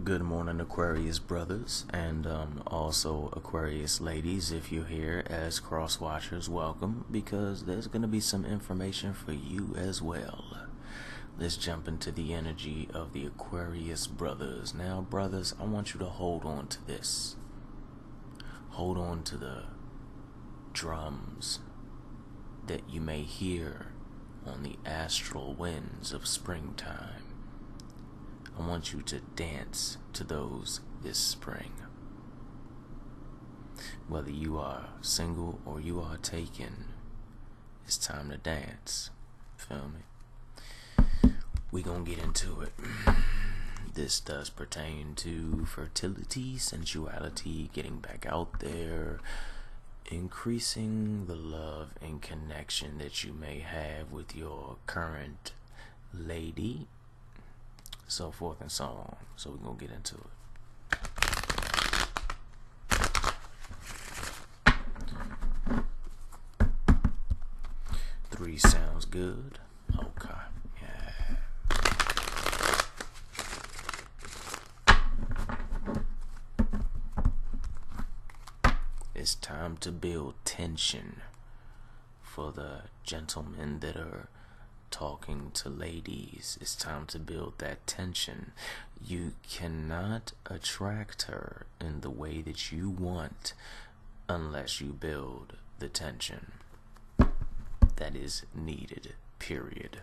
Good morning, Aquarius brothers, and also Aquarius ladies. If you're here as cross watchers, welcome, because there's going to be some information for you as well. Let's jump into the energy of the Aquarius brothers. Now, brothers, I want you to hold on to this. Hold on to the drums that you may hear on the astral winds of springtime. I want you to dance to those this spring. Whether you are single or you are taken, it's time to dance. Feel me? We gonna get into it. This does pertain to fertility, sensuality, getting back out there, increasing the love and connection that you may have with your current lady, so forth and so on. So we're gonna get into it. Three sounds good. Okay. Yeah. It's time to build tension for the gentlemen that are talking to ladies. It's time to build that tension. You cannot attract her in the way that you want unless you build the tension that is needed, period.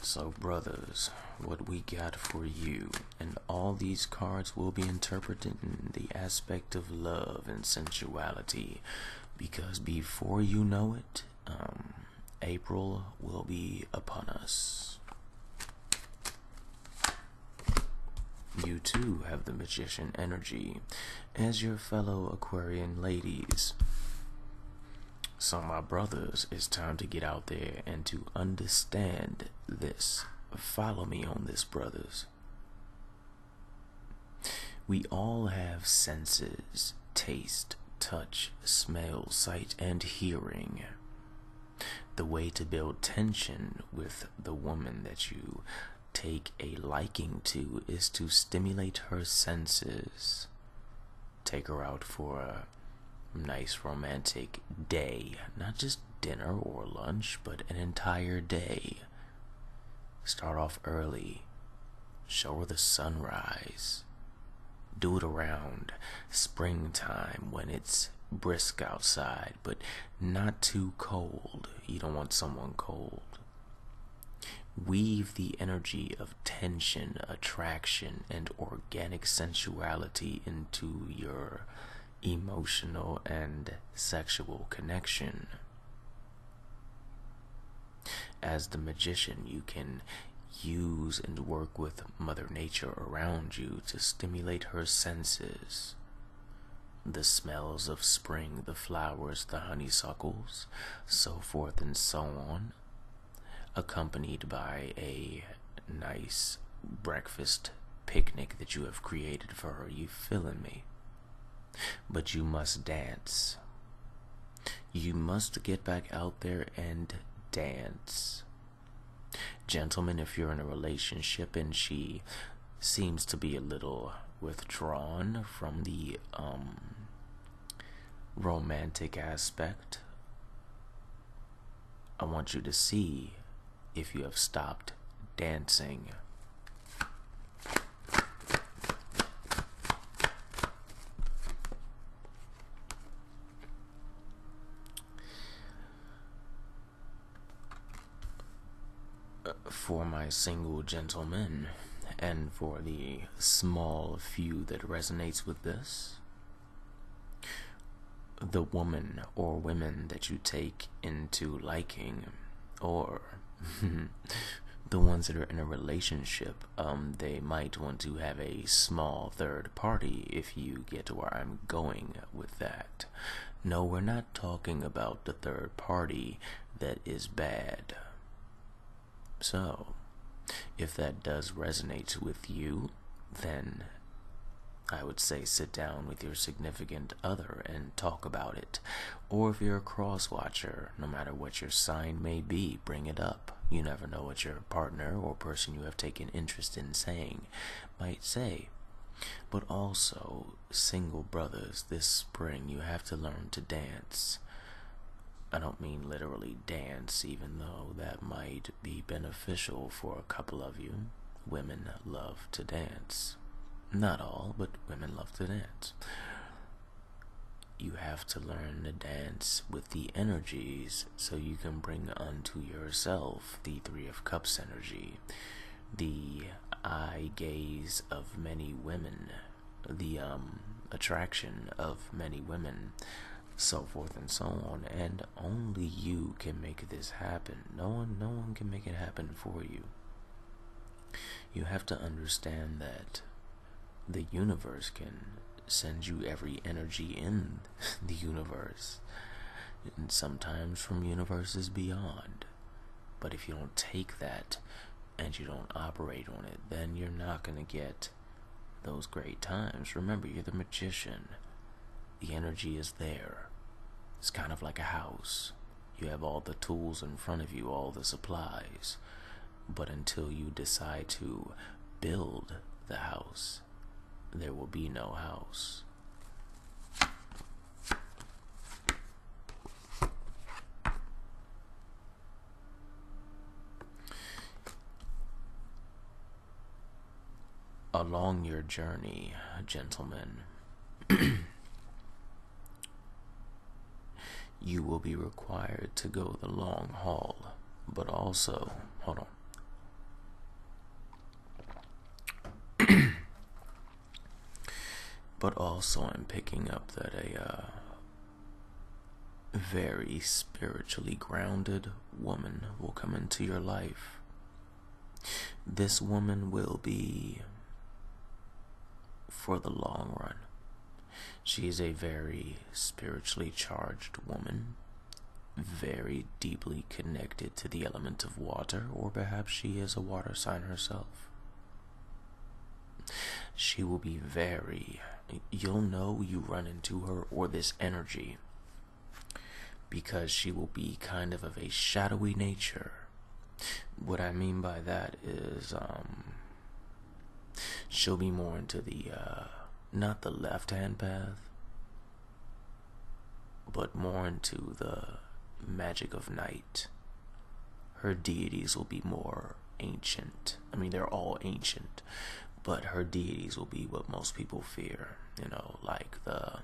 So brothers, what we got for you, and all these cards will be interpreted in the aspect of love and sensuality, because before you know it, April will be upon us. You too have the magician energy as your fellow Aquarian ladies. So my brothers, it's time to get out there and to understand this. Follow me on this, brothers. We all have senses: taste, touch, smell, sight, and hearing. The way to build tension with the woman that you take a liking to is to stimulate her senses. Take her out for a nice romantic day, not just dinner or lunch, but an entire day. Start off early, show her the sunrise. Do it around springtime when it's brisk outside, but not too cold. You don't want someone cold. Weave the energy of tension, attraction, and organic sensuality into your emotional and sexual connection. As the magician, you can use and work with Mother Nature around you to stimulate her senses. The smells of spring, the flowers, the honeysuckles, so forth and so on, accompanied by a nice breakfast picnic that you have created for her. You feeling me? But you must dance. You must get back out there and dance. Gentlemen, if you're in a relationship and she seems to be a little withdrawn from the romantic aspect, I want you to see if you have stopped dancing. For my single gentlemen, and for the small few that resonates with this, the woman or women that you take into liking, or the ones that are in a relationship, they might want to have a small third party, if you get where I'm going with that. No, we're not talking about the third party that is bad. So, if that does resonate with you, then I would say sit down with your significant other and talk about it. Or if you're a cross-watcher, no matter what your sign may be, bring it up. You never know what your partner or person you have taken interest in saying might say. But also, single brothers, this spring you have to learn to dance. I don't mean literally dance, even though that might be beneficial for a couple of you. Women love to dance. Not all, but women love to dance. You have to learn to dance with the energies so you can bring unto yourself the Three of Cups energy, the eye gaze of many women, the attraction of many women, so forth and so on. And only you can make this happen. No one can make it happen for you. You have to understand that the universe can send you every energy in the universe, and sometimes from universes beyond. But if you don't take that and you don't operate on it, then you're not going to get those great times. Remember, you're the magician. The energy is there. It's kind of like a house. You have all the tools in front of you, all the supplies. But until you decide to build the house, there will be no house. Along your journey, gentlemen, you will be required to go the long haul, but also, hold on. But also I'm picking up that a very spiritually grounded woman will come into your life. This woman will be for the long run. She is a very spiritually charged woman, very deeply connected to the element of water, or perhaps she is a water sign herself. She will be you'll know you run into her or this energy because she will be kind of a shadowy nature. What I mean by that is she'll be more into the not the left-hand path, but more into the magic of night. Her deities will be more ancient. I mean, they're all ancient, but her deities will be what most people fear, like the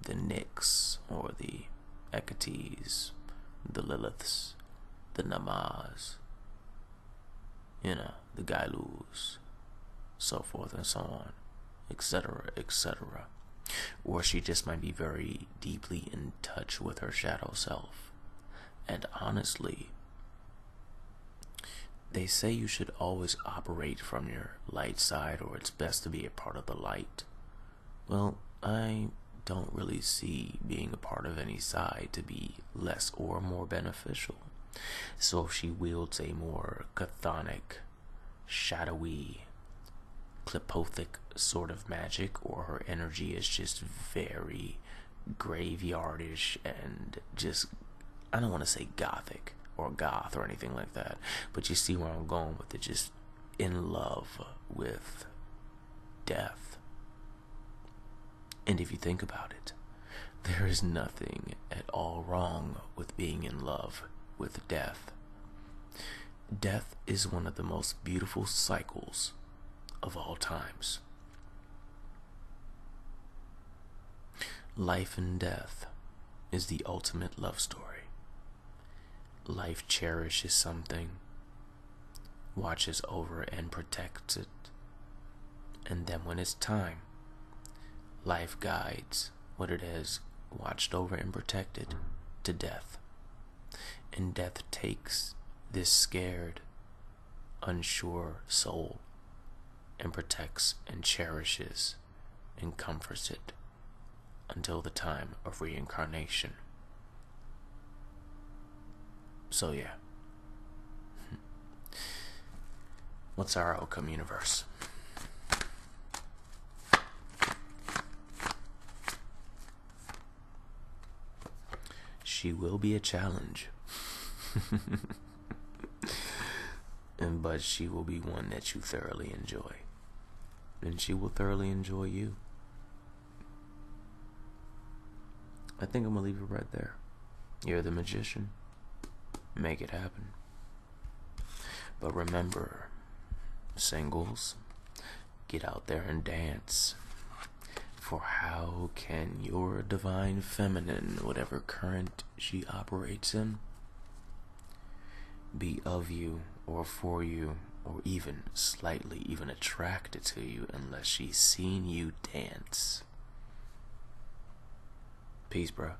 Nyx or the Hecates, the Liliths, the Namas, the Gailus, so forth and so on, etc., etc. Or she just might be very deeply in touch with her shadow self. And honestly, they say you should always operate from your light side, or it's best to be a part of the light. Well, I don't really see being a part of any side to be less or more beneficial. So if she wields a more chthonic, shadowy, clipothic sort of magic, or her energy is just very graveyardish and just, I don't want to say gothic or goth or anything like that, but you see where I'm going with it, just in love with death. And if you think about it, there is nothing at all wrong with being in love with death. Death is one of the most beautiful cycles of all times. Life and death is the ultimate love story. Life cherishes something, watches over and protects it, and then when it's time, life guides what it has watched over and protected to death. And death takes this scared, unsure soul and protects and cherishes and comforts it until the time of reincarnation. So yeah. What's our outcome, universe? she will be a challenge. But she will be one that you thoroughly enjoy. And she will thoroughly enjoy you. I think I'm gonna leave it right there. You're the magician. Make it happen. But remember, singles, get out there and dance. For how can your divine feminine, whatever current she operates in, be of you or for you or even slightly even attracted to you unless she's seen you dance? Peace, bro.